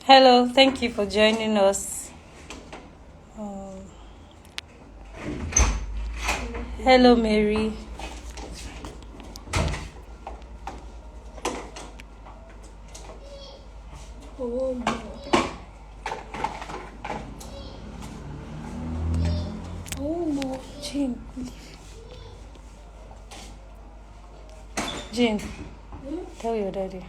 Hello, thank you for joining us. Hello, Mary. Jane, Jane, tell your daddy.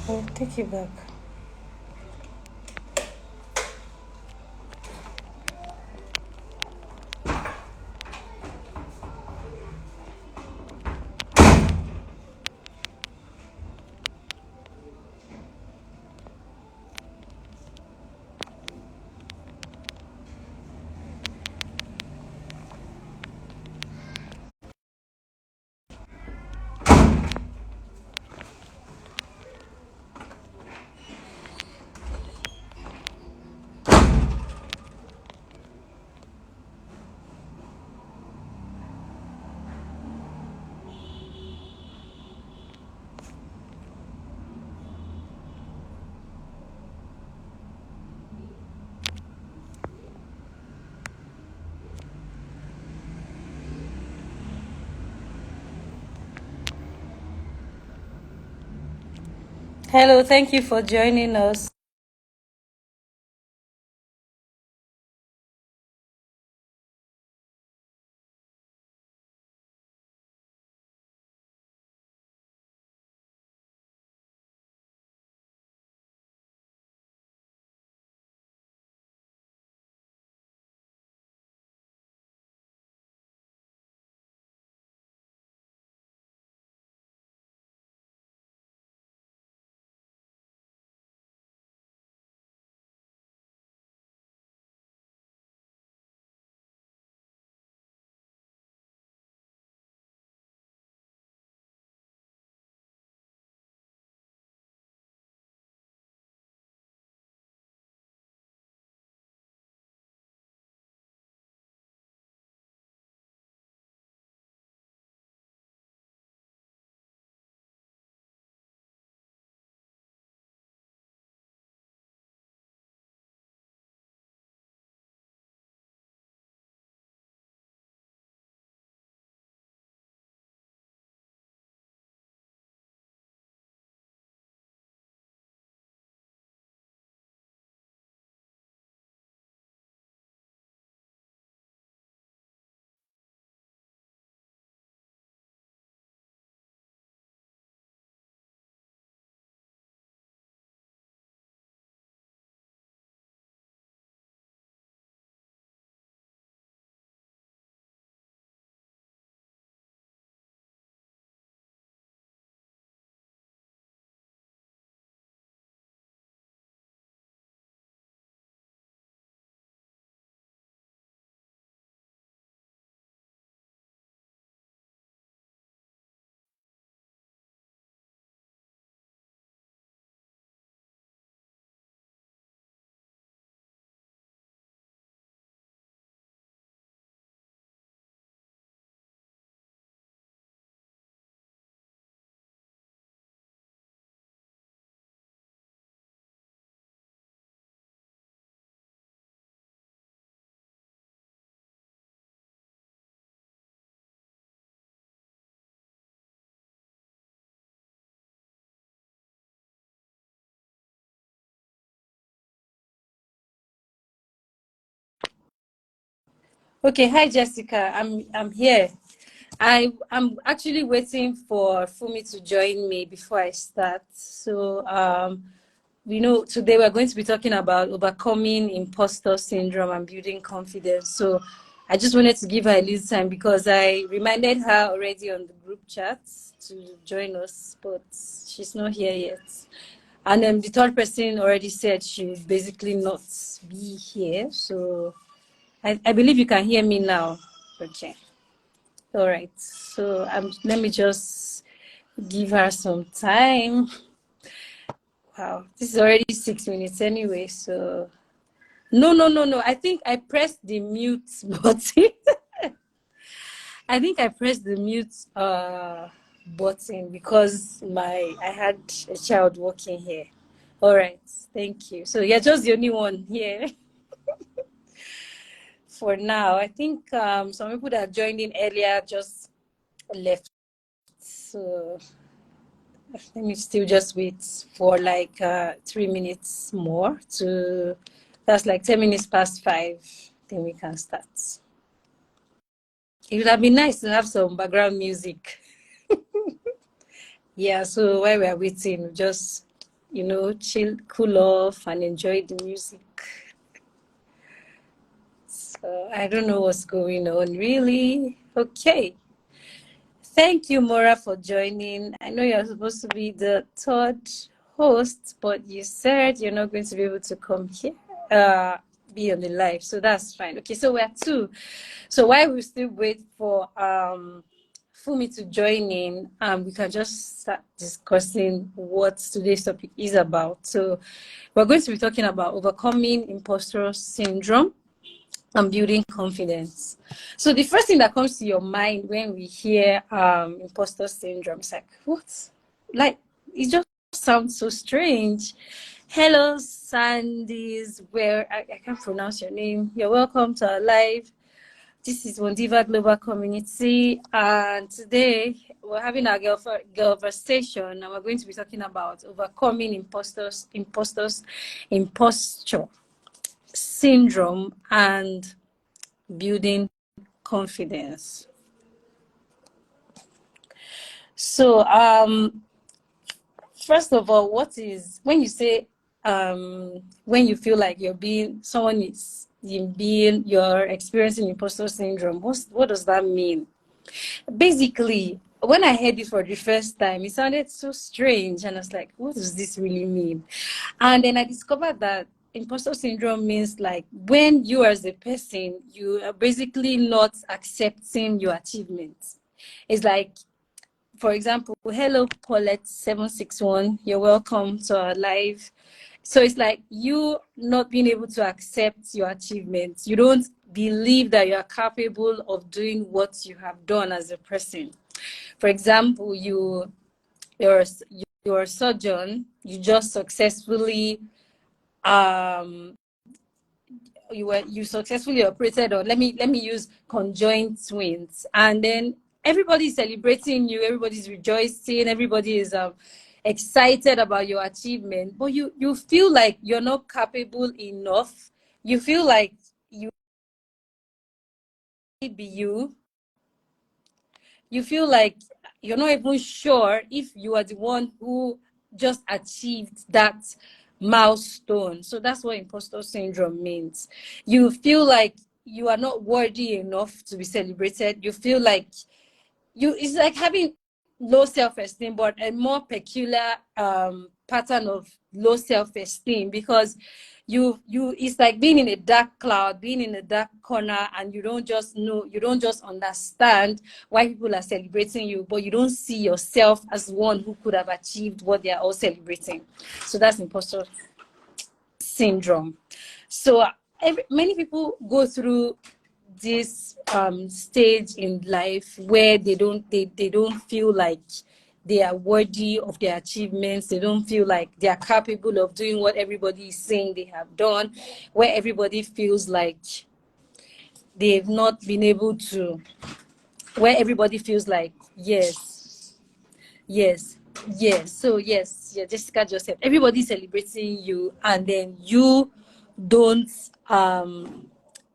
Oh, take it back. Hello, thank you for joining us. Okay, hi Jessica. I'm here. I'm actually waiting for Fumi to join me before I start. So we know today we're going to be talking about overcoming imposter syndrome and building confidence. So I just wanted to give her a little time because I reminded her already on the group chat to join us, but she's not here yet. And then the third person already said she would basically not be here. So I believe you can hear me now. Okay. All right. So let me just give her some time. Wow, this is already 6 minutes anyway. So no. I think I pressed the mute button. I think I pressed the mute button because I had a child walking here. All right, thank you. So you're just the only one here for now. I think some people that joined in earlier just left. So let me still just wait for like 3 minutes more to. That's like 10 minutes past 5. Then we can start. It would have been nice to have some background music. Yeah, so while we are waiting, just, chill, cool off, and enjoy the music. So I don't know what's going on, really. Okay. Thank you, Maura, for joining. I know you're supposed to be the third host, but you said you're not going to be able to come here, be on the live. So that's fine. Okay, so we're two. So while we still wait for Fumi to join in, we can just start discussing what today's topic is about. So we're going to be talking about overcoming imposter syndrome and building confidence. So the first thing that comes to your mind when we hear imposter syndrome is like, what? Like, it just sounds so strange. Hello, Sandys, where I can't pronounce your name. You're welcome to our live. This is WONDIVA Global Community, and today we're having our GIRVERSATION, and we're going to be talking about overcoming imposter syndrome and building confidence. So, first of all, when you say when you feel like you're experiencing imposter syndrome, what does that mean? Basically, when I heard it for the first time, it sounded so strange, and I was like, what does this really mean? And then I discovered that imposter syndrome means like when you as a person, you are basically not accepting your achievements. It's like, for example, hello Paulette 761, you're welcome to our live. So it's like you not being able to accept your achievements. You don't believe that you are capable of doing what you have done as a person. For example, you're a surgeon, you just successfully you successfully operated on, let me use conjoined twins, and then everybody's celebrating you, everybody's rejoicing, everybody is excited about your achievement, but you feel like you're not capable enough. You feel like you be you feel like you're not even sure if you are the one who just achieved that milestone. So that's what imposter syndrome means. You feel like you are not worthy enough to be celebrated. You feel like it's like having low self-esteem, but a more peculiar pattern of low self-esteem, because it's like being in a dark cloud, being in a dark corner, and you don't just understand why people are celebrating you, but you don't see yourself as one who could have achieved what they are all celebrating. So that's imposter syndrome. So many people go through this stage in life where they don't feel like they are worthy of their achievements. They don't feel like they are capable of doing what everybody is saying they have done, where everybody feels like they've not been able to, where everybody feels like, yes, so yes, yeah, Jessica just said everybody's celebrating you, and then you don't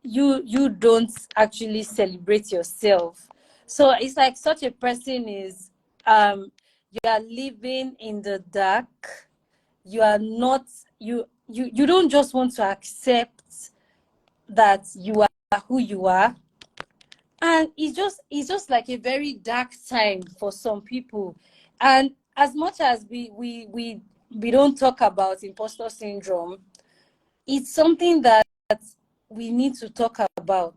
you don't actually celebrate yourself. So it's like such a person is you are living in the dark. You are not you don't just want to accept that you are who you are, and it's just like a very dark time for some people. And as much as we we don't talk about imposter syndrome, it's something that we need to talk about.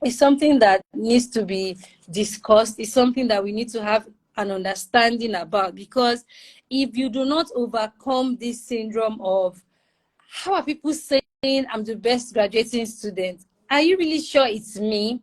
It's something that needs to be discussed. It's something that we need to have an understanding about, because if you do not overcome this syndrome of how are people saying I'm the best graduating student, are you really sure it's me?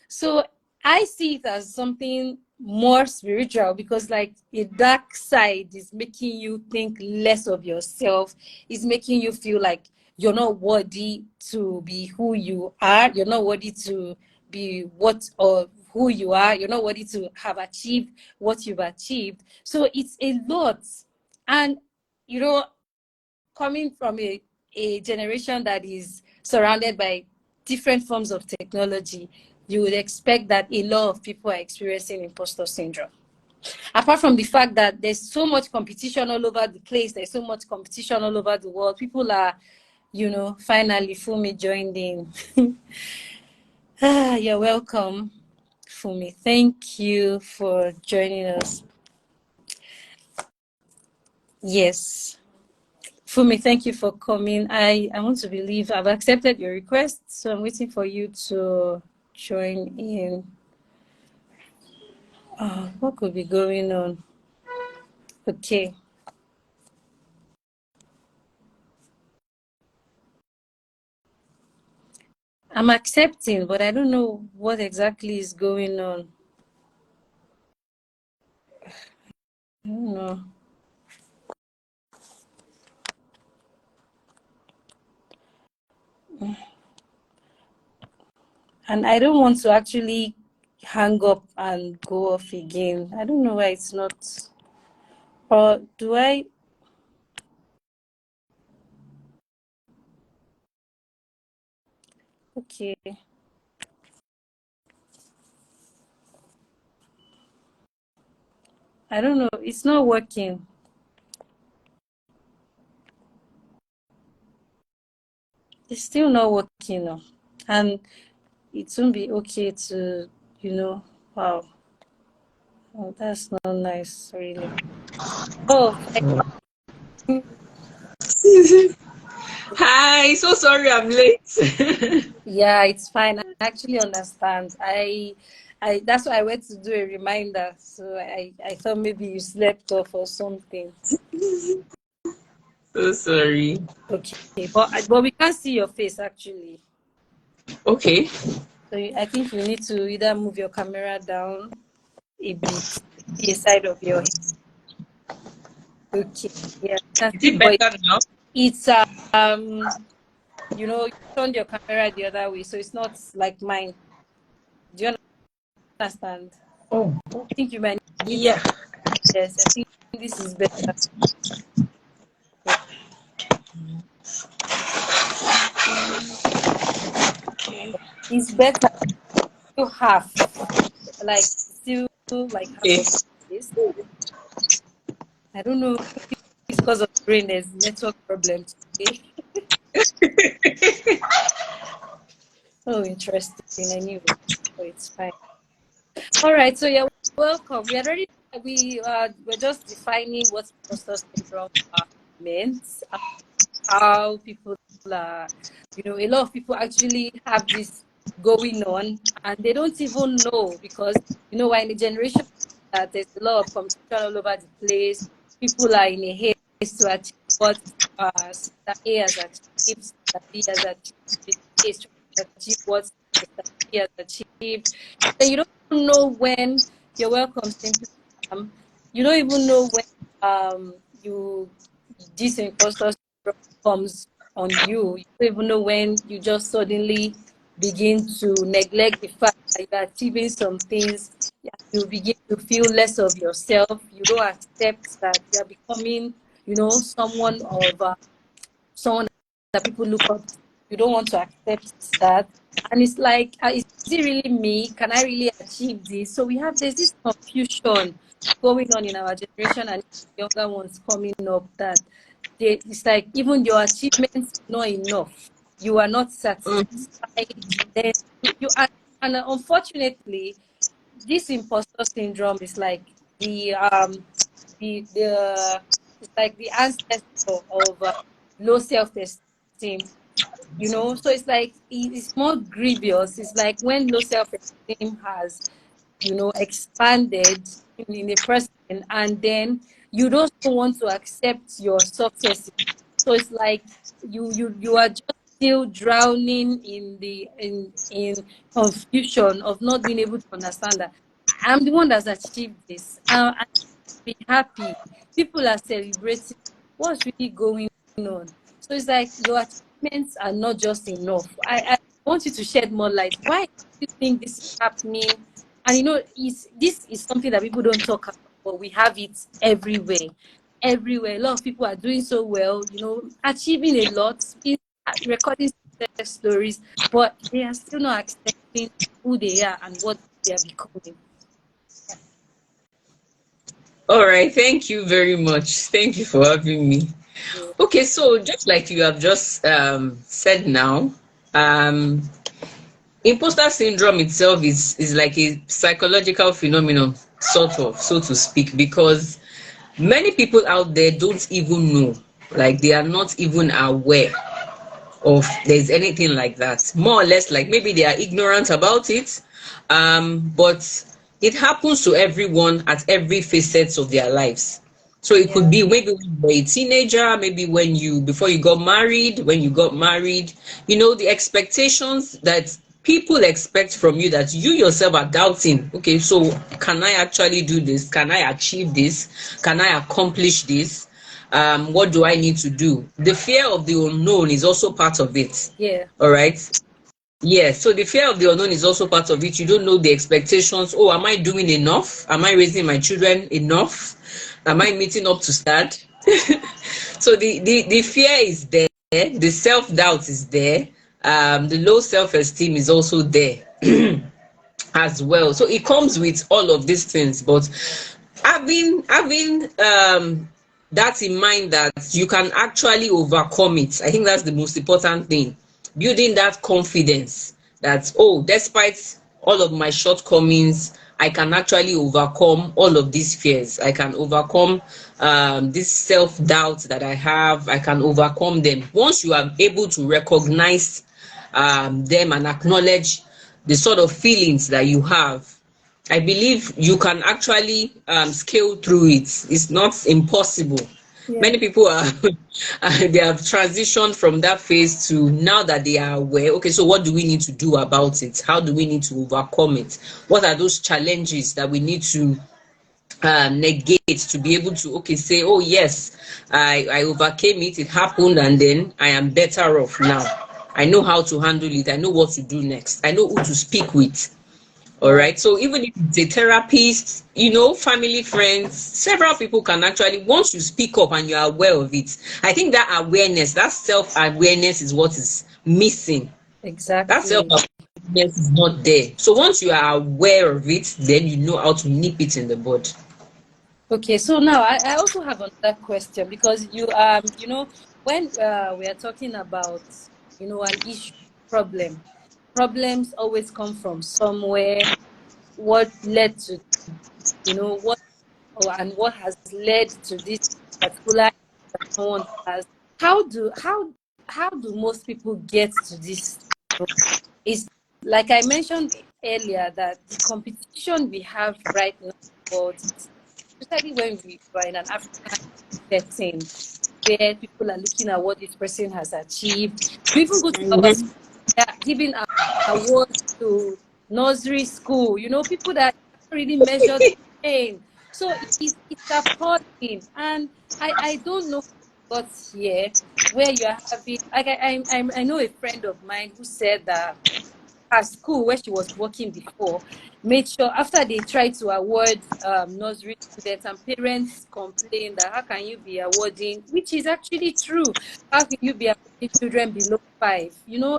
So I see it as something more spiritual, because like a dark side is making you think less of yourself. It's making you feel like you're not worthy to be who you are. You're not worthy to be what or who you are. You're not worthy to have achieved what you've achieved. So it's a lot. And, you know, coming from a generation that is surrounded by different forms of technology, you would expect that a lot of people are experiencing imposter syndrome. Apart from the fact that there's so much competition all over the place, there's so much competition all over the world. People are, you know, finally, Fumi joined in. You're welcome, Fumi. Thank you for joining us. Yes. Fumi, thank you for coming. I want to believe I've accepted your request, so I'm waiting for you to join in. What could be going on? Okay. I'm accepting, but I don't know what exactly is going on. I don't know. And I don't want to actually hang up and go off again. I don't know why it's not. Or do I? Okay. I don't know. It's not working. It's still not working now. And it won't be okay to, you know, wow. Oh, that's not nice, really. Oh, Hi, so sorry I'm late. yeah, it's fine. I actually understand. I that's why I went to do a reminder. So I thought maybe you slept off or something. So sorry. Okay, but we can't see your face actually. Okay. So I think you need to either move your camera down a bit, see a side of your head. Okay, yeah, can Is see, it but better now? it's you know, you turned your camera the other way, so it's not like mine. Do you understand? Oh, I think you might need to. yeah. Yes, I think this is better. It's better. Still half, like still like half Okay. of this. I don't know if it's because of the rain. There's network problem today. Oh, interesting. Anyway, so it's fine. All right. So you're welcome. We already we're just defining what imposter syndrome meant. How people are, you know, a lot of people actually have this going on and they don't even know, because, you know, we're in a generation that there's a lot of competition all over the place. People are in a haste to achieve what Sister A has achieved, Sister B has achieved, Sister A is trying to achieve what Sister B has achieved. Then you don't know when you're welcome, simply. You don't even know when you this imposter comes on you. You don't even know when you just suddenly begin to neglect the fact that you're achieving some things. You begin to feel less of yourself. You don't accept that you're becoming, you know, someone that people look up to. You don't want to accept that. And it's like, is it really me? Can I really achieve this? So there's this confusion going on in our generation and younger ones coming up, that it's like even your achievements are not enough. You are not Mm. satisfied. Then you are, and unfortunately, this imposter syndrome is like the It's like the ancestor of low self-esteem. So it's like it's more grievous. It's like when low self-esteem has expanded in a person, and then you don't want to accept your success. So it's like you are just still drowning in confusion of not being able to understand that I'm the one that's achieved this. And be happy. People are celebrating. What's really going on? So it's like your achievements are not just enough. I want you to shed more light. Why do you think this is happening? And this is something that people don't talk about, but we have it everywhere. Everywhere. A lot of people are doing so well, achieving a lot, recording success stories, but they are still not accepting who they are and what they are becoming. All right. Thank you very much. Thank you for having me. Yeah. Okay, so just like you have just said now, um, imposter syndrome itself is like a psychological phenomenon, sort of, so to speak, because many people out there don't even know, like they are not even aware of there's anything like that. More or less, like maybe they are ignorant about it, but it happens to everyone at every facet of their lives. So it could Yeah. be maybe when you were a teenager, maybe when you before you got married, when you got married, the expectations that people expect from you that you yourself are doubting. Okay, so can I actually do this? Can I achieve this? Can I accomplish this? What do I need to do? The fear of the unknown is also part of it. Yeah. All right. Yes, so the fear of the unknown is also part of it. You don't know the expectations. Oh, am I doing enough? Am I raising my children enough? Am I meeting up to start? So the fear is there, the self-doubt is there, the low self-esteem is also there as well. So it comes with all of these things, but having that in mind, that you can actually overcome it. I think that's the most important thing. Building that confidence that, oh, despite all of my shortcomings, I can actually overcome all of these fears. I can overcome this self-doubt that I have. I can overcome them. Once you are able to recognize them and acknowledge the sort of feelings that you have, I believe you can actually scale through it. It's not impossible. Yeah. Many people are they have transitioned from that phase to now that they are aware. Okay, so what do we need to do about it? How do we need to overcome it? What are those challenges that we need to negate to be able to say, oh yes, I overcame it, it happened, and then I am better off now. I know how to handle it. I know what to do next. I know who to speak with. All Wow. right. So even if it's a therapist, family, friends, several people can actually, once you speak up and you're aware of it, I think that awareness, that self-awareness is what is missing. That Exactly. self-awareness is not there. So once you are aware of it, then you know how to nip it in the bud. Okay, so now I also have another question, because when we are talking about an issue, problems always come from somewhere. What led to what and what has led to this particular that someone has? How do most people get to this? Is like I mentioned earlier, that the competition we have right now, but especially when we are in an African setting where people are looking at what this person has achieved. You even go to our school, they are giving awards to nursery school, people that really measure the pain. So it's appalling. And I don't know what's here, where you are having, like I know a friend of mine who said that her school where she was working before made sure, after they tried to award nursery students, and parents complained that how can you be awarding, which is actually true, how can you be awarding children below 5?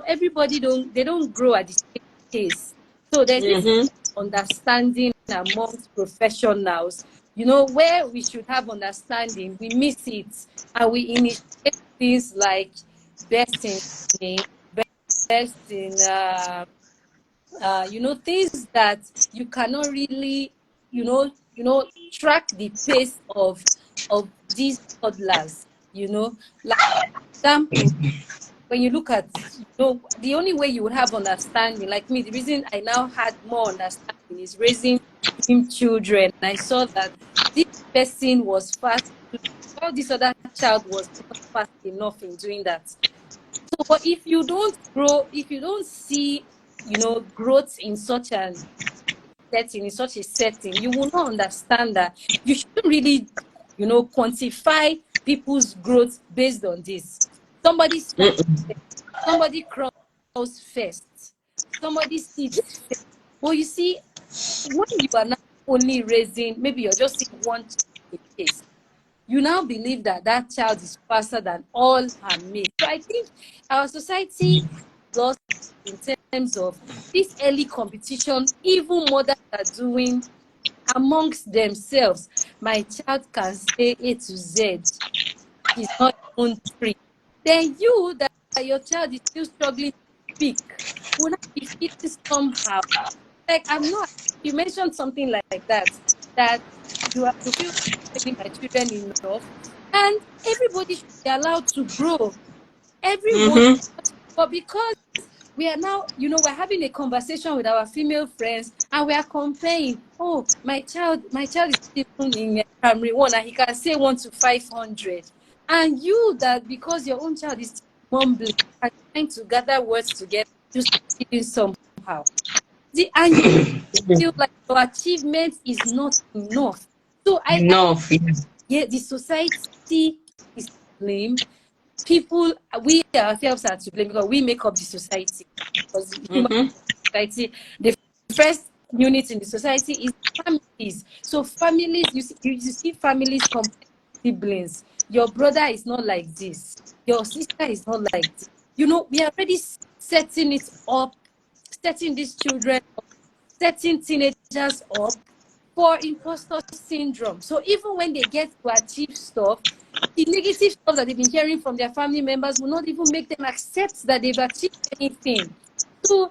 Everybody don't grow at the same pace. So there's this Mm-hmm. understanding amongst professionals, where we should have understanding, we miss it, and we initiate things like best in learning, best in things that you cannot really, track the pace of of these toddlers, you know, like example, when you look at, the only way you would have understanding, like me, the reason I now had more understanding is raising him children. And I saw that this person was fast, while this other child was not fast enough in doing that. So, but if you don't grow, if you don't see, growth in such an setting, in such a setting, you will not understand that you shouldn't really, quantify people's growth based on this. Somebody stands, somebody crawls first, somebody sits first. Well, you see, when you are not only raising, maybe you're just seeing one child in case, you now believe that that child is faster than all her mates. So I think our society lost in terms of this early competition. Even mothers are doing amongst themselves. My child can say A to Z. She's not even 3. Then you, that your child is still struggling to speak, will not be feeling somehow. Like, I'm not, you mentioned something like that, that you feel telling my children enough, and everybody should be allowed to grow. Everyone, but because we are now, we're having a conversation with our female friends and we are comparing. Oh, my child is still in primary 1 and he can say 1 to 500. And you, that because your own child is still mumbling and trying to gather words together, you're still somehow. And you feel like your achievement is not enough. So the society is to blame. People, we ourselves are to blame because we make up the society. Because human society, the first unit in the society is families. So families, you see families comparing siblings. Your brother is not like this. Your sister is not like this. We are already setting it up, setting these children up, setting teenagers up for imposter syndrome. So even when they get to achieve stuff, the negative stuff that they've been hearing from their family members will not even make them accept that they've achieved anything. So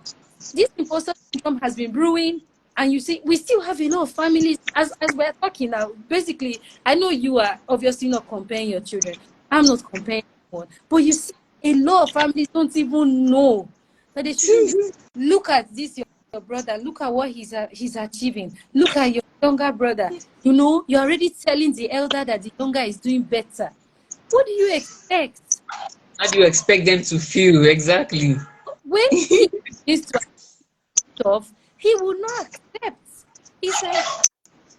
this imposter syndrome has been brewing, and you see, we still have a lot of families, as we're talking now. Basically, I know you are obviously not comparing your children. I'm not comparing anyone. But you see, a lot of families don't even know that they shouldn't look at this, your brother, look at what he's achieving. Look at your younger brother. You're already telling the elder that the younger is doing better. What do you expect? How do you expect them to feel? Exactly. When he is to stuff, he will not accept. He's like, I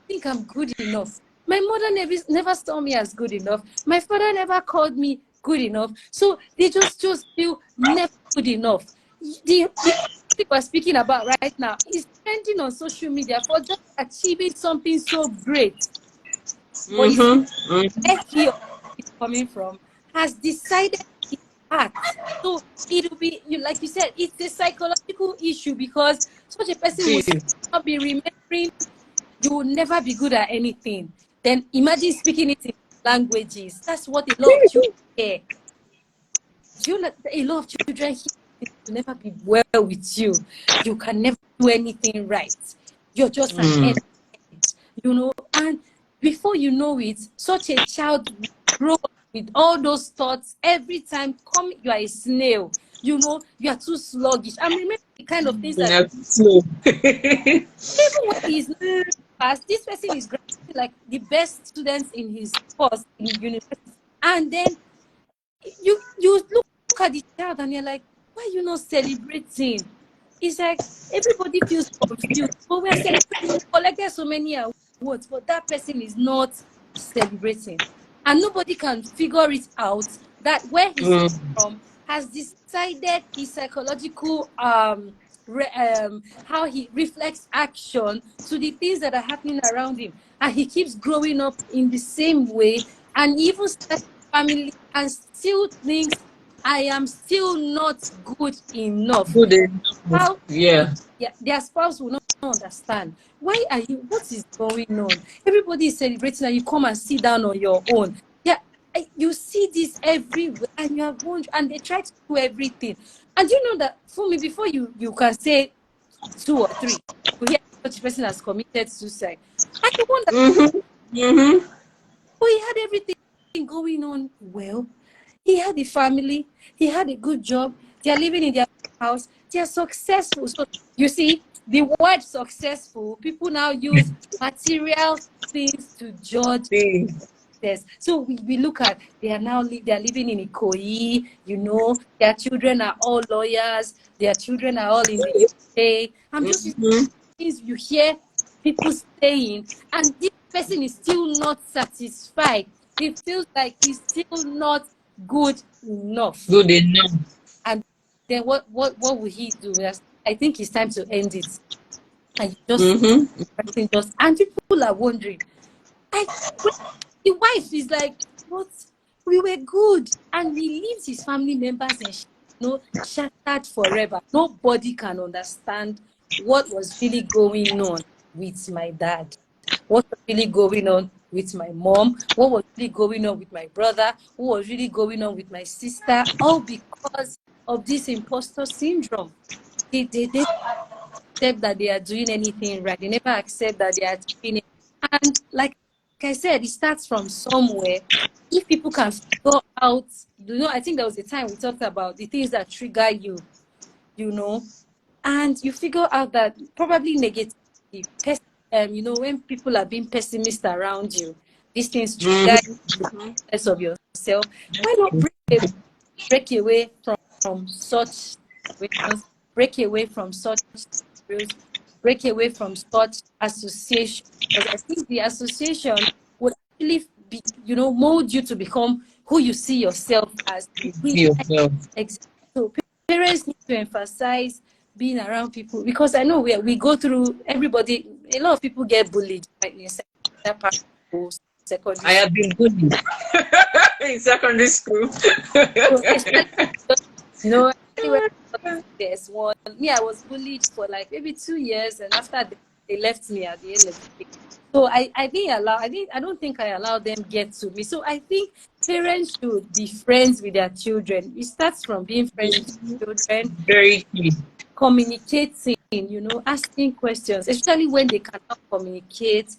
think I'm good enough. My mother never saw me as good enough. My father never called me good enough. So they just feel never good enough. The we're speaking about right now is trending on social media for just achieving something so great. But you see, where he is coming from has decided his path. So it will be, like you said, it's a psychological issue because such a person will not be remembering. You will never be good at anything. Then imagine speaking it in languages. That's what a lot of children hear. A lot of children hear will never be well with you. You can never do anything right. You're just an end, and before you know it, such a child will grow up with all those thoughts every time. You are a snail. You are too sluggish. I'm remembering the kind of things that even when he's not fast, this person is graduating like the best students in his course in university, and then you look at the child and you're like, why are you not celebrating? It's like everybody feels confused. But we're celebrating, collected so many awards, but that person is not celebrating. And nobody can figure it out that where he's from has decided his psychological how he reflects action to the things that are happening around him. And he keeps growing up in the same way, and even starts family and still thinks I am still not good enough. Good enough. Their spouse will not understand. Why are you? What is going on? Everybody is celebrating, and you come and sit down on your own. Yeah, you see this everywhere, and you are wondering, and they try to do everything. And you know that for me, before you can say 2 or 3, you hear such a person has committed suicide. I wonder. But he had everything going on well. He had a family. He had a good job. They are living in their house. They are successful. So you see, the word successful, people now use material things to judge this. So we look at, they are now they are living in Ikoyi, you know, their children are all lawyers, their children are all in the UK. I'm just using things you hear people saying, and this person is still not satisfied. He feels like he's still not good enough. Good enough. And then what will he do? I think it's time to end it. And you just and people are wondering, the wife is like, what? We were good. And he leaves his family members and, shattered forever. Nobody can understand what was really going on with my dad. What was really going on with my mom? What was really going on with my brother? What was really going on with my sister? All because of this imposter syndrome. They accept that they are doing anything right. They never accept that they are doing it. And like I said, it starts from somewhere. If people can figure out, I think there was a time we talked about the things that trigger you, and you figure out that probably negative, when people are being pessimist around you, these things trigger less of yourself. Why not break away from such situations, break away from such scenarios, break away from such association? Because I think the association would actually be, mold you to become who you see yourself as. So parents need to emphasize being around people, because I know we go through, everybody, a lot of people get bullied, right, in secondary I have been bullied in secondary school. So especially, especially when there's one. Me, I was bullied for like maybe 2 years, and after they left me at the end of the day. So I don't think I allowed them get to me. So I think parents should be friends with their children. It starts from being friends with your children, Very key. communicating, asking questions, especially when they cannot communicate.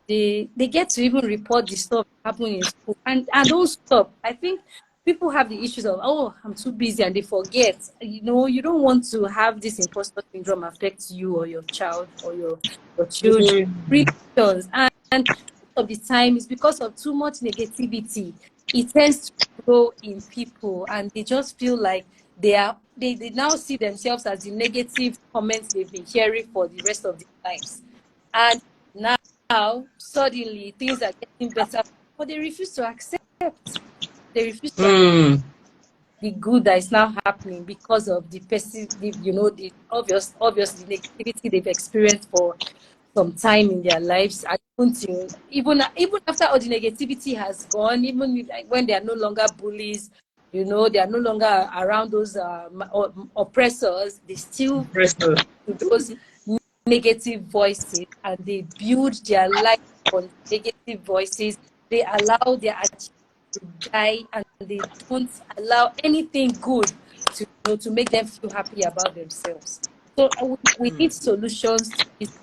They get to even report the stuff happening in school, and don't stop. I think people have the issues of, oh, I'm too busy, and they forget. You don't want to have this imposter syndrome affect you or your child or your children. Really does. And most of the time it's because of too much negativity. It tends to grow in people, and they just feel like they now see themselves as the negative comments they've been hearing for the rest of their lives. And now suddenly things are getting better, but they refuse to accept. They refuse to accept the good that is now happening because of the the obvious negativity they've experienced for some time in their lives. I don't think even after all the negativity has gone, even when they are no longer bullies, they are no longer around those oppressors, they still those negative voices, and they build their life on negative voices. They allow their achievements to die, and they don't allow anything good to make them feel happy about themselves. So we need solutions to this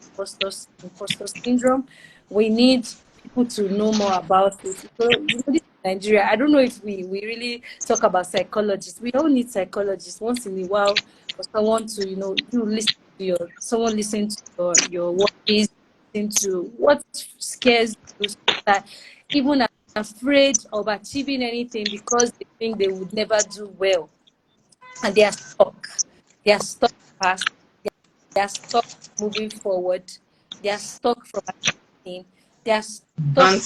imposter syndrome. We need people to know more about it. So, this is Nigeria. I don't know if we really talk about psychologists. We all need psychologists once in a while, for someone to listen to someone listen to your worries, listen to what scares you, so that even afraid of achieving anything because they think they would never do well, and they are stuck. They are stuck past. They are stuck moving forward. They are stuck from achieving. They are stuck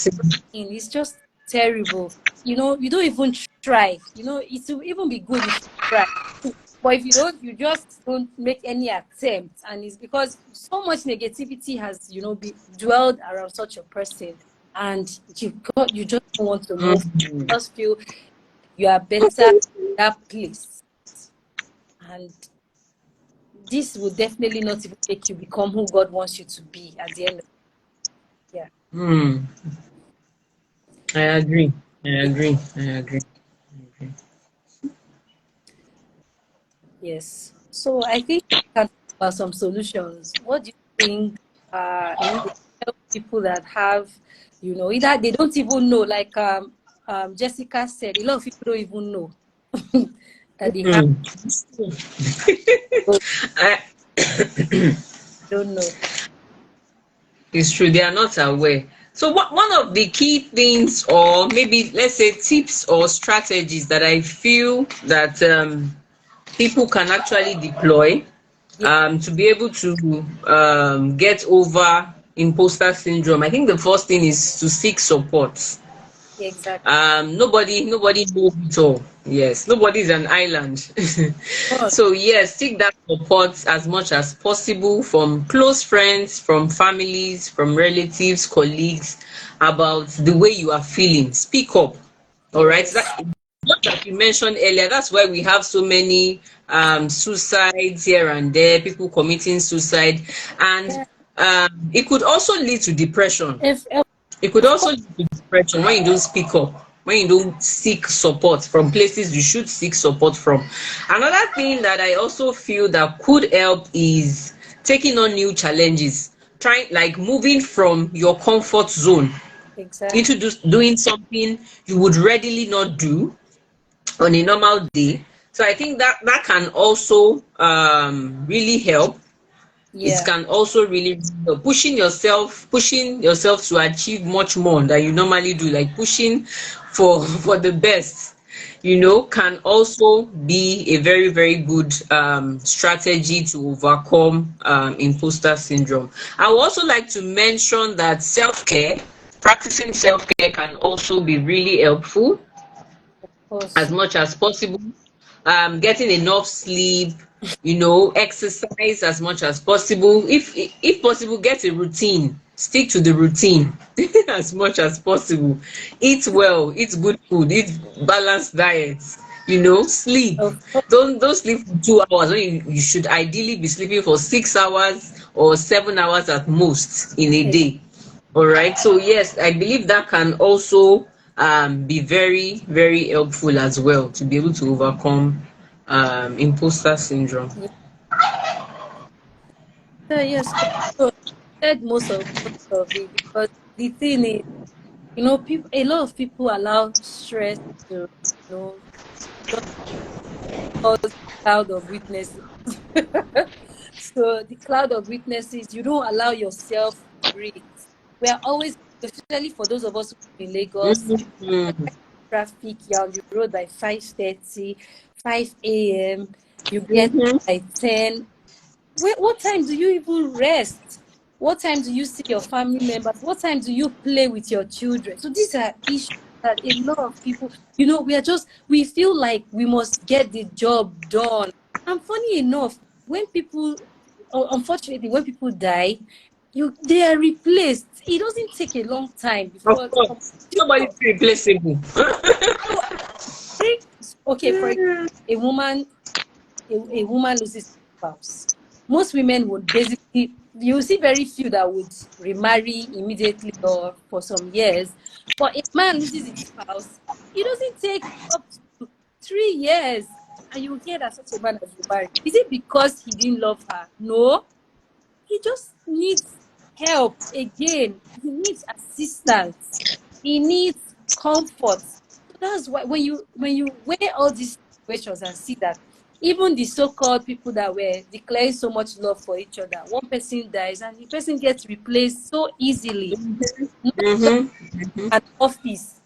in. It's just terrible. You don't even try. It will even be good if you try. But if you don't, you just don't make any attempt. And it's because so much negativity has, been dwelled around such a person. And you just don't want to move. You just feel you are better in that place. And this will definitely not even make you become who God wants you to be at the end of the year. I agree. Yes. So I think we can talk about some solutions. What do you think will help people that have You know, either they don't even know, like Jessica said, a lot of people don't even know that they have. I, Don't know. it's true, they are not aware. So one of the key things, or maybe let's say tips or strategies that I feel that people can actually deploy Yeah, to be able to get over imposter syndrome, I think the first thing is to seek support. exactly. Nobody knows it all. Yes, nobody is an island. Oh, So yes, seek that support as much as possible from close friends, from families, from relatives, colleagues, about the way you are feeling. Speak up. All right. yes. What like you mentioned earlier, that's why we have so many suicides here and there, people committing suicide, and Yeah. it could also lead to depression. If, It could of also course, lead to depression when you don't speak up, when you don't seek support from places you should seek support from. Another thing that I also feel that could help is taking on new challenges, trying like moving from your comfort zone exactly. into doing something you would readily not do on a normal day. So I think that that can also really help. It Yeah. can also really help. Pushing yourself to achieve much more than you normally do, like pushing for for the best, can also be a very, very good strategy to overcome imposter syndrome. I would also like to mention that practicing self-care can also be really helpful Of course. as much as possible. Getting enough sleep, exercise as much as possible. If possible, get a routine. Stick to the routine as much as possible. Eat well, eat good food, eat balanced diets. Sleep. Of course. Don't sleep for 2 hours when you should ideally be sleeping for 6 hours or 7 hours at most in a day. All right. So yes, I believe that can also be very, very helpful as well to be able to overcome imposter syndrome. Yeah. So, yes. So said most of it, because the thing is, people, a lot of people allow stress to, just cause cloud of witnesses. So the cloud of witnesses, you don't allow yourself breathe. We are always, especially for those of us who live in Lagos, Mhm. traffic, you're on the road by 5:30, 5 a.m., you get Mhm. by 10. What time do you even rest? What time do you see your family members? What time do you play with your children? So these are issues that a lot of people, we feel like we must get the job done. And funny enough, unfortunately, when people die, they are replaced. It doesn't take a long time Of before course, nobody's replaceable. okay, for example, a woman a woman loses a spouse. Most women would basically, you see very few that would remarry immediately or for some years. But a man loses his spouse, it doesn't take up to 3 years. And you hear that such a man has remarried. Is it because he didn't love her? No. He just needs help again. He needs assistance. He needs comfort. So that's why when you weigh all these situations and see that even the so-called people that were declaring so much love for each other, one person dies and the person gets replaced so easily. Not just Mhm. an office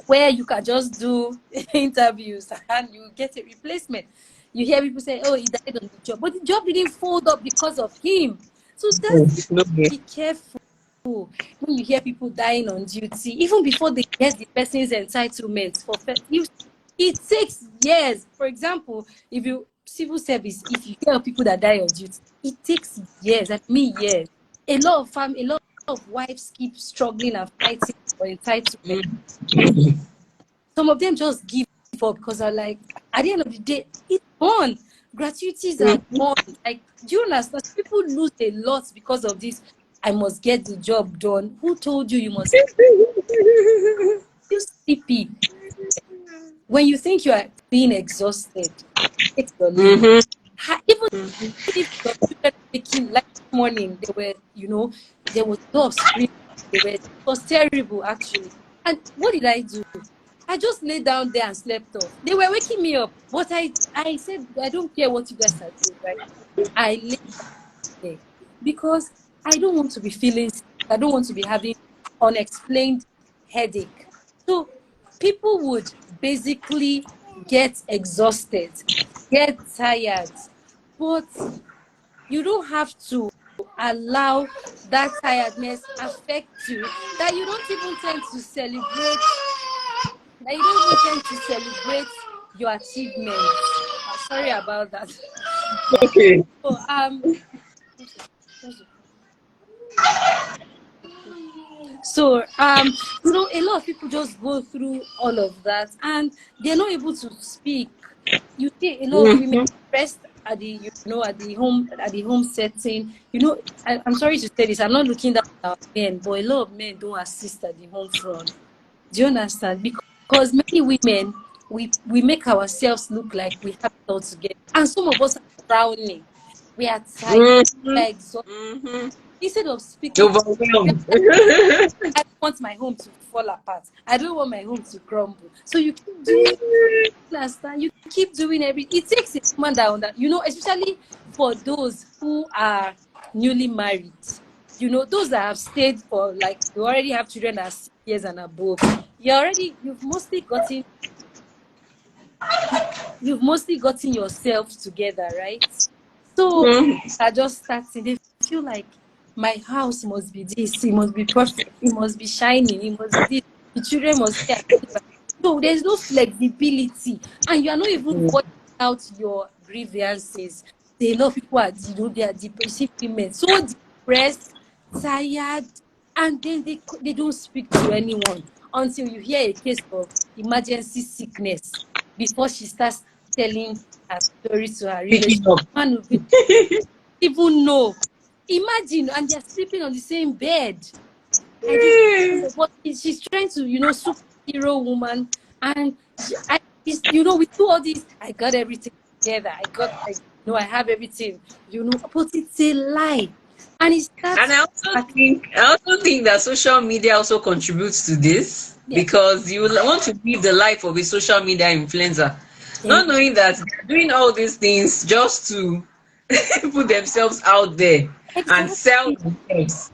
where you can just do interviews and you get a replacement. You hear people say, "Oh, he died on the job," but the job didn't fold up because of him. So that's Yes, no way. be careful when you hear people dying on duty, even before they get the person's entitlements for it takes years. For example, if you civil service, if you hear of people that die on duty, it takes years. I mean years. A lot of wives keep struggling and fighting for entitlement. Some of them just give up because they're like, at the end of the day, it's gone. Gratuities are Mhm. gone. Like, do you understand? People lose a lot because of this. I must get the job done. Who told you must feel sleepy? When you think you are being exhausted, take your leave. Mhm. Even if your children are making, like this morning, they were, there was a lot of screaming. It was terrible, actually. And what did I do? I just lay down there and slept off. They were waking me up, but I said, I don't care what you guys are doing, right? I lay there because I don't want to be feeling sick. I don't want to be having unexplained headache. So people would basically get exhausted, get tired, but you don't have to allow that tiredness affect you, that you don't even tend to celebrate, that you don't even tend to celebrate your achievements. Sorry about that. Yeah. Okay. So So, a lot of people just go through all of that and they're not able to speak. You see a lot of women rest at the home setting. I'm sorry to say this, I'm not looking down at men, but a lot of men don't assist at the home front. Do you understand? Because many women, we make ourselves look like we have it all together. And some of us are drowning. We are tired, we are exhausted. Instead of speaking, Overwhelmed. I want my home to fall apart. I don't want my home to crumble. So you keep doing, understand? You keep doing everything. It takes a woman that, especially for those who are newly married. Those that have stayed for, like, you already have children that are 6 years and above. You've mostly gotten yourself together, right? So are just starting. They feel like my house must be this, it must be perfect, it must be shining, it must be this, the children must be. So there's no flexibility, and you are not even voicing out your grievances. A lot of people are, they are depressive women, so depressed, tired, and then they don't speak to anyone until you hear a case of emergency sickness before she starts telling her story to her relationship. Picking up. Man will be, even know. Imagine, and they're sleeping on the same bed. But she's trying to, superhero woman, and we do all this. I got everything together. I have everything. But it's a lie, and it starts. And I also think that social media also contributes to this, Yeah. because you want to live the life of a social media influencer, Yeah. not knowing that they're doing all these things just to put themselves out there and sell Exactly. themselves.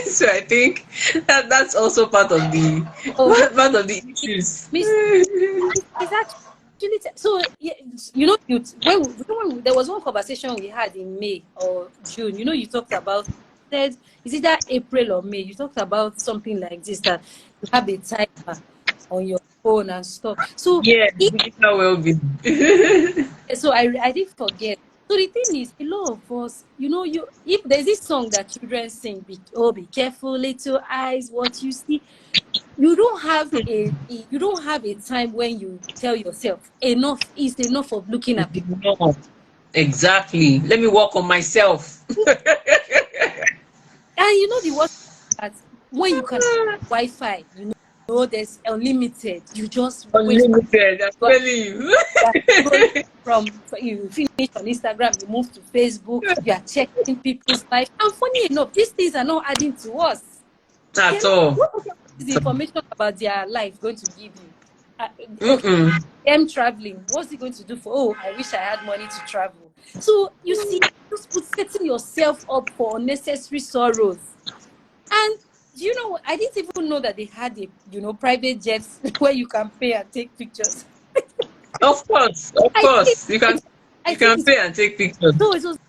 So I think that's also part of the Oh, part of the issues. Miss, it's actually so. Yeah, when there was one conversation we had in May or June. You talked about, said, is it that April or May? You talked about something like this, that you have a timer on your phone and stuff. So Yeah, digital well-being. I did forget. So the thing is, a lot of us, if there's this song that children sing, be careful, little eyes, what you see. You don't have a time when you tell yourself enough is enough of looking at people. No, exactly. Let me work on myself. And the worst part, when you can Wi-Fi, there's unlimited. You just wait. Unlimited, I'm You are, telling you. you are scrolling you finish on Instagram, you move to Facebook, you are checking people's life. And funny enough, these things are not adding to us. At all. What is the information about their life going to give you? Okay, Mm-mm. them traveling, what's it going to do for? Oh, I wish I had money to travel. So you see, just setting yourself up for unnecessary sorrows. And I didn't even know that they had private jets where you can pay and take pictures. Of course, of I think course. You can I you think can it's pay and take pictures. no, it was,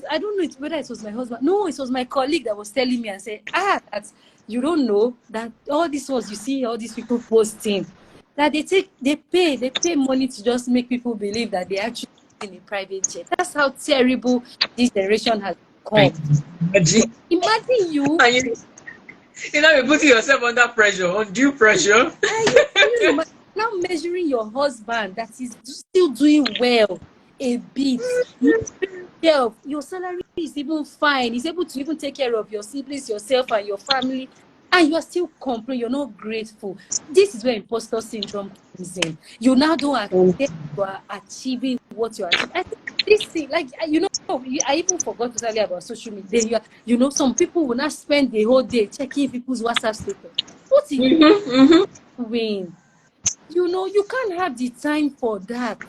I don't know whether it was my husband. No, it was my colleague that was telling me and said, that you don't know that all this was, you see all these people posting, that they pay money to just make people believe that they actually in a private jet. That's how terrible this generation has Right. become. Imagine. Imagine you, And you're putting yourself under pressure, undue pressure. can you imagine now measuring your husband that is still doing well a bit. Your salary is even fine. He's able to even take care of your siblings, yourself, and your family, and you are still complaining. You're not grateful. This is where imposter syndrome comes in. You now don't accept you are achieving what you are achieving. I think this thing, like, I even forgot to tell you about social media. Some people will not spend the whole day checking people's WhatsApp status. What are you doing? You can't have the time for that.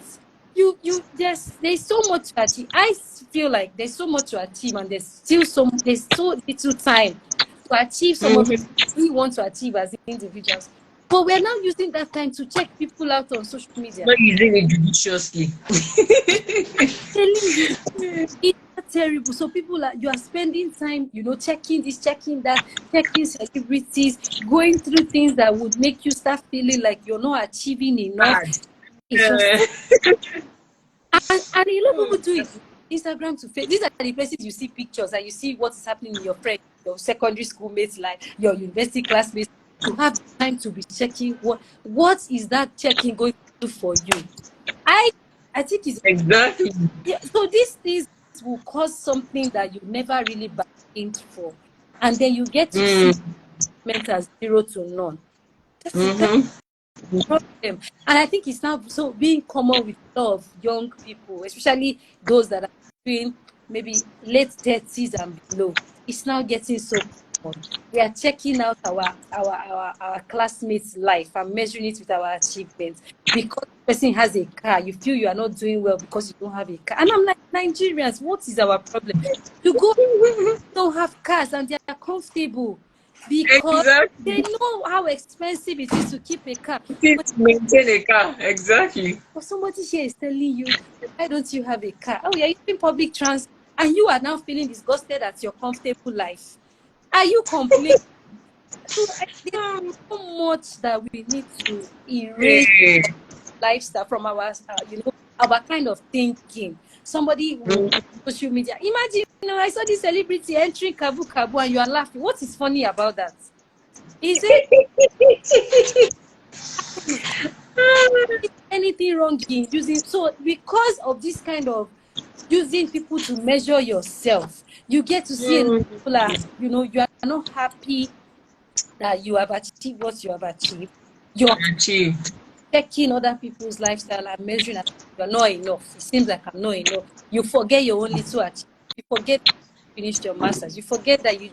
There's so much to achieve. I feel like there's so much to achieve, and there's so little time to achieve some of the things we want to achieve as individuals. But we're now using that time to check people out on social media. Not using it judiciously. Telling you, it's terrible. So you are spending time, checking this, checking that, checking celebrities, going through things that would make you start feeling like you're not achieving enough. It's just and a lot of people do it. Instagram to Facebook. These are the places you see pictures and you see what is happening in your friend, your secondary school mates, like your university classmates. You have time to be checking what is that checking going to do for you. I think it's Exactly. so these things will cause something that you never really bargained for, and then you get to see it as 0 to none. That's the problem. And I think it's now so being common with a lot of young people, especially those that are between maybe late 30s and below. It's now getting so common. We are checking out our classmates' life and measuring it with our achievements. Because the person has a car, you feel you are not doing well because you don't have a car. And I'm like, Nigerians, what is our problem? You go don't have cars and they are comfortable because they know how expensive it is to keep a car. Maintain a car, exactly. But somebody here is telling you, why don't you have a car? Oh, you're using public transport and you are now feeling disgusted at your comfortable life. Are you complaining? So there's so much that we need to erase lifestyle from our kind of thinking. Somebody who social media. Imagine, I saw this celebrity entering Kabu Kabu and you are laughing. What is funny about that? Is it anything wrong in using? So because of this kind of using people to measure yourself, you get to see people are, you are not happy that you have achieved what you have achieved. You're checking other people's lifestyle and measuring that you're not enough. It seems like I'm not enough. You forget your own little achievement. You forget you finished your master's. You forget that you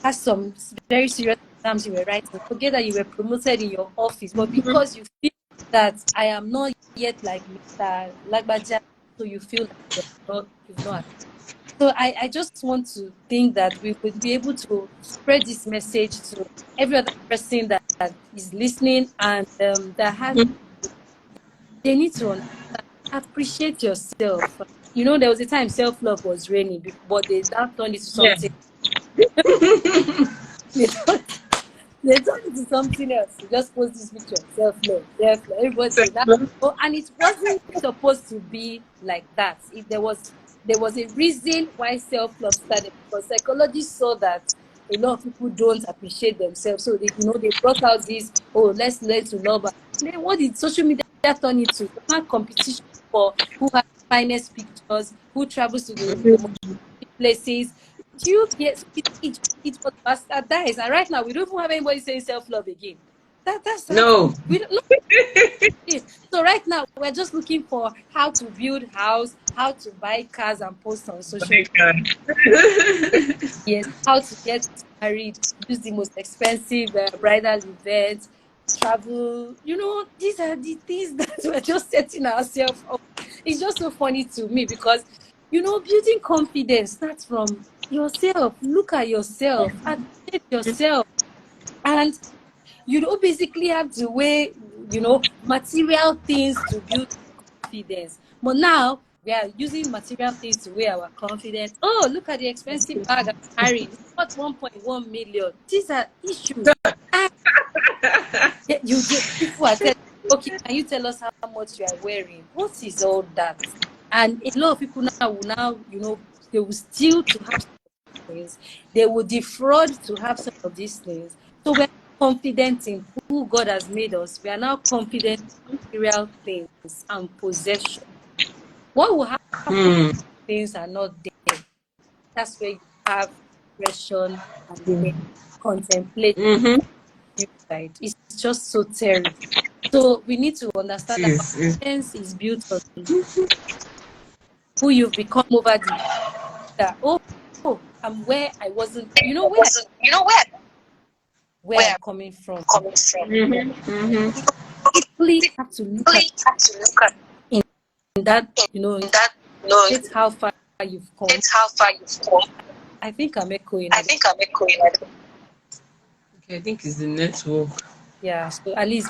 passed some very serious exams you were writing. You forget that you were promoted in your office. But because you feel that I am not yet like Mr. Lagbaja, so you feel that you've not. So I just want to think that we would be able to spread this message to every other person that is listening and that has, they need to appreciate yourself. There was a time self-love was raining, but they now turned it to something. They turned it to something else. They just post this picture, self-love. Everybody and it wasn't supposed to be like that. There was a reason why self-love started, because psychologists saw that a lot of people don't appreciate themselves. So they brought out this, let's learn to love. And then what did social media turn into? Competition for who has the finest pictures, who travels to the most places. Do you get it was bastardized? And right now we don't even have anybody saying self-love again. That's no. We don't know. So right now we're just looking for how to build house, how to buy cars and post on social media. Yes, how to get married, use the most expensive bridal event, travel. These are the things that we're just setting ourselves up. It's just so funny to me because building confidence starts from yourself. Look at yourself, appreciate yourself, and you don't basically have to weigh, material things to build confidence. But now we are using material things to weigh our confidence. Oh, look at the expensive bag I'm carrying. It's not 1.1 million. These are issues. People are telling, okay, can you tell us how much you are wearing? What is all that? And a lot of people now will they will steal to have some of these things. They will defraud to have some of these things. So we're confident in who God has made us. We are now confident in material things and possession. What will happen if things are not there? That's where you have depression and contemplate. It's just so terrible. So we need to understand that confidence is built on who you've become over the that I'm where I wasn't, where I'm coming from. You really have to look at in that, it's how far you've come. I think I'm echoing. Okay, I think it's the network. Yeah, so at least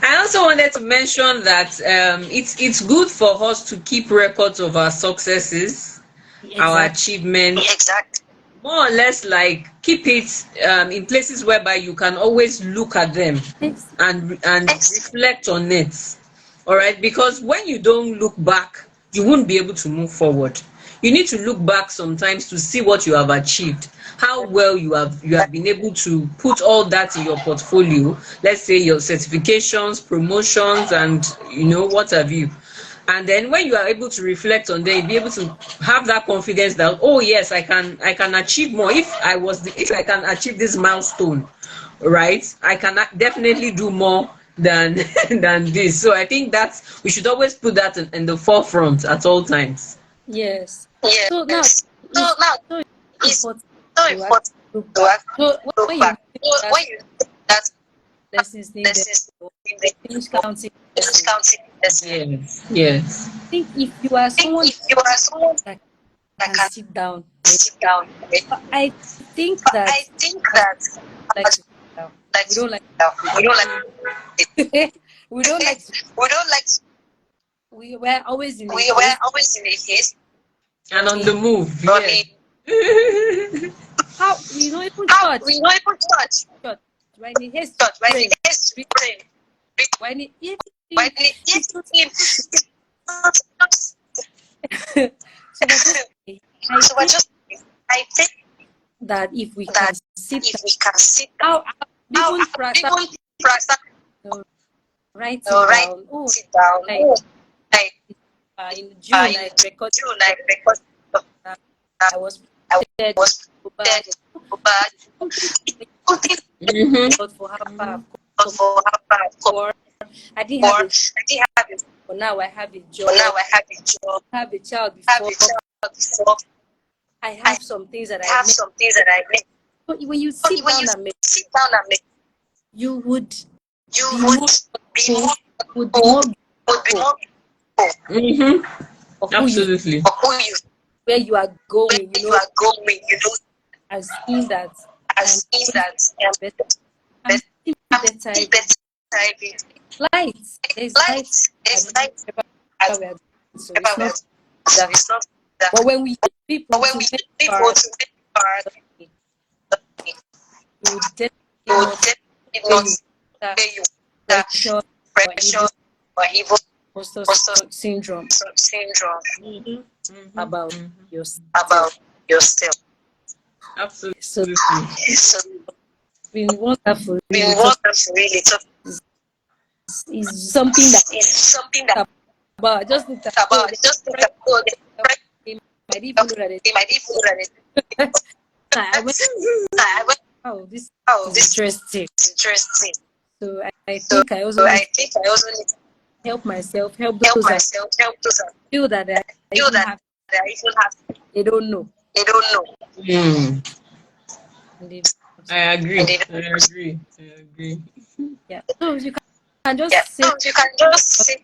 I also wanted to mention that it's good for us to keep records of our successes, our achievements, more or less like keep it in places whereby you can always look at them and reflect on it. All right, because when you don't look back, you won't be able to move forward. You need to look back sometimes to see what you have achieved, how well you have been able to put all that in your portfolio. Let's say your certifications, promotions, and what have you. And then when you are able to reflect on them, you'll be able to have that confidence that, oh yes, I can achieve more. If I can achieve this milestone, right, I can definitely do more than than this. So I think that we should always put that in the forefront at all times. yes. So now it's so important to look back. So when you that lessons needed, finish counting lessons. Yes. I think if you are someone that can sit down, I think that like to sit down. We don't like we don't like to, we were always in a haste. And on the move. How even church when in haste to pray, when it so but just I think that if we can sit down, even write it down. In June I recorded I was prepared for how far I didn't have it, but now I have a job. I have a child before. I have some things that I make. But when you sit down and make, you would be more Absolutely. Where you are going, and seeing that I'm better. Light. There's light. So it's not that. But when we get people to make part, you would definitely not pressure or even imposter syndrome about yourself. Absolutely. So it's been wonderful. Really. It's something that about. I just looked at I didn't even know that it. I went, oh, this is interesting. So I think I also need to help myself, help those that feel that I even have. They don't know. I agree. Yeah. So you can just say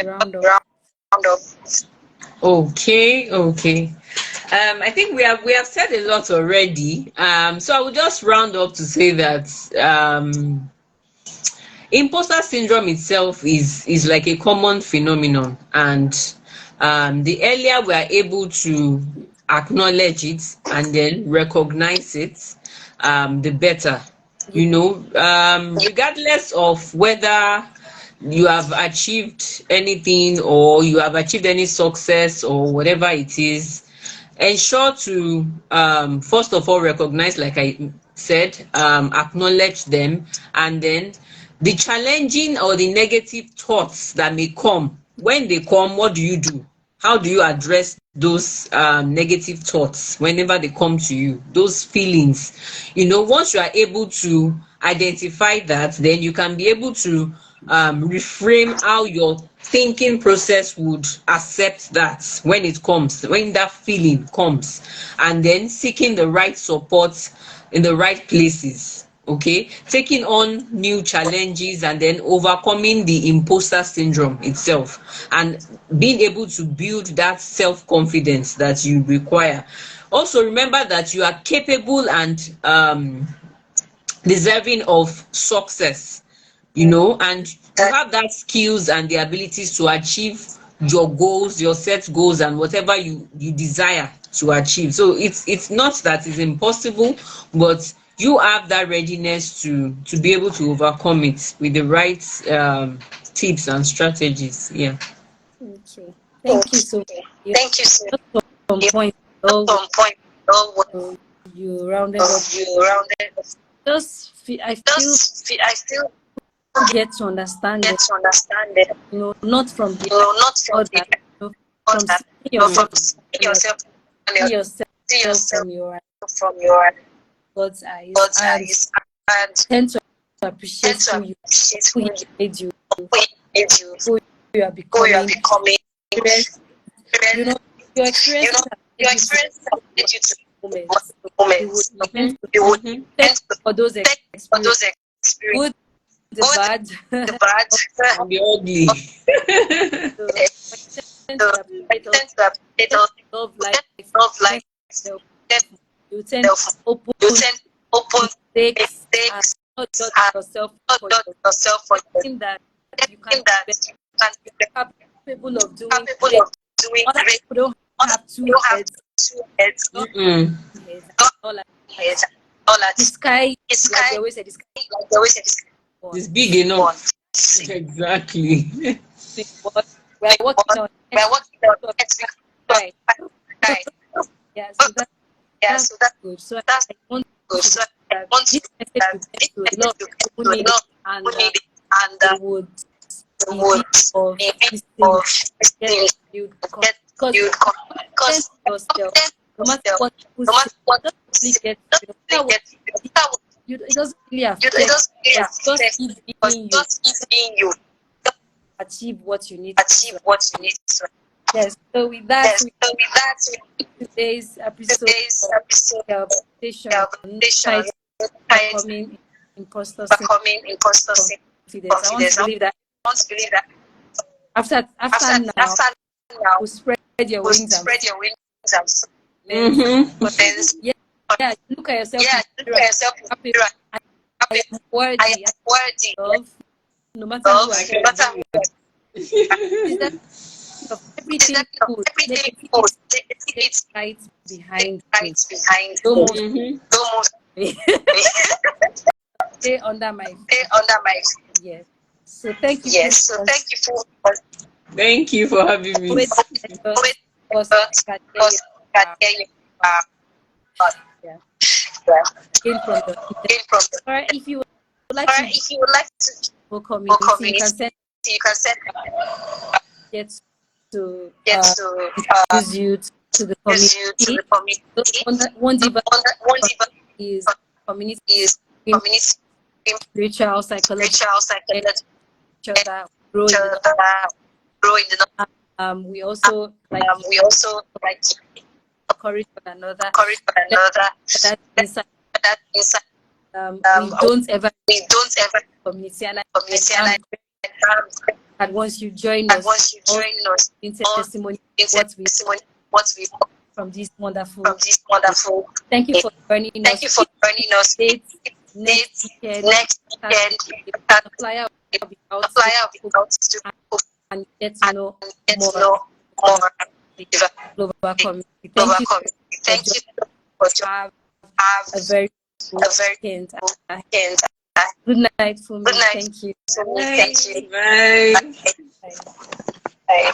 round up. Okay. I think we have said a lot already. So I will just round up to say that imposter syndrome itself is like a common phenomenon, and the earlier we are able to acknowledge it and then recognize it, the better. Regardless of whether you have achieved anything or you have achieved any success or whatever it is, ensure to first of all recognize, like I said, acknowledge them, and then the challenging or the negative thoughts that may come. When they come, what do? How do you address those negative thoughts whenever they come to you, those feelings? Once you are able to identify that, then you can be able to reframe how your thinking process would accept that when it comes, when that feeling comes, and then seeking the right support in the right places. Okay, taking on new challenges and then overcoming the imposter syndrome itself, and being able to build that self-confidence that you require. Also remember that you are capable and deserving of success, you Yes. know, and you have that skills and the abilities to achieve your goals, your set goals, and whatever you desire to achieve. So it's not that it's impossible, but you have that readiness to be able to overcome it with the right tips and strategies. Yeah. Okay. Thank you so much. Okay. You Thank you, sir. just some You point. at Oh, some point, you rounded up. you rounded. I feel I still people get to understand get it. to understand it. Not from the Not from the other, from other, seeing yourself, from seeing like yourself see yourself see yourself from your from your God's eyes, God's and eyes and tend to tend appreciate to appreciate who who He made you, you made you, who you are who you are becoming. becoming. Experience- You know, your You experiences know, have your led you to experience has led you to moments. So moments. you tend to You would thank tend to for those thank for experiences, those experiences, good, the good, bad. the bad. And the ugly. So I tend So to I appreciate all, tend to appreciate tend all to love life, love tend life, to help. tend You tend to to you open tend to open mistakes and mistakes not judge and yourself not for judge your yourself for thinking that you can thinking do that better, you can be capable of doing capable great. of doing Other great. people don't Other have two people don't have heads, two heads, don't have Mm-mm. two heads, and not all like that. heads, all that. The sky, The like they sky, always say, the sky like they always say, the one. It's big one. enough. Exactly. But we are working on We are next working on week. next week. Right. Right. Yeah, so Yeah, that's so that's good. So that's I want good. to So believe I that want this to message that will get this to a lot message of will get people who to a need it, lot and who need it, and they would they be would bit of be bit this thing, of this get thing, build get because you confidence because in yourself, confidence no matter yourself, what people no say, matter what just you really say, get, just no really matter what get that what it doesn't really it affect, doesn't really but just affect keep because being you, just keep being you achieve what you need achieve to. what you need to. Yes. So with that, Yes. we So with that, today's episode today's of episode Conversation of conversation titled titled Overcoming Imposter Overcoming Imposter Confidence. I want to Confidence. I believe that want to believe that after now, now you spread your will wings and spread your wings and confidence. Mm-hmm. confidence. Yeah, yeah. You look at yourself Yeah, in the look mirror. at yourself in the Happy, mirror. I Happy. am I worthy. am I worthy love, no matter of who I no am. matter who I It is that of is everything that of good, everything good. negativity Negativity right behind me. right behind Don't me. move Mm-hmm. Almost me. Stay under my stay under my yes. So thank you yes. So for thank you for Thank you for having me. always always because I can hear you. because I can hear you. Yeah. Yeah. Came from your Came from the or if you would like or to if you would like to for for community, you community, can send you can send get to get to introduce you to the use you to community. the community. So WONDIVA WONDIVA is community is in community spiritual psychology spiritual psychology each other grow in the that grow in the we also like to we also like to encourage one another. encourage one another That inside that inside we don't ever we don't ever community and community and I'm I that once you join and us, once you all join us all testimony in what we testimony what we from this wonderful. from this wonderful. Thank you for joining Thank us. you for joining us. Date next weekend. Next weekend, The flyer will be out flyer will be out to and get to know get more to know more the global community. global Thank you community. for Thank you joining. for Have have a very good a very weekend. good weekend. Good night for me. Good night. Thank you. Thank you. Bye. Bye. Bye.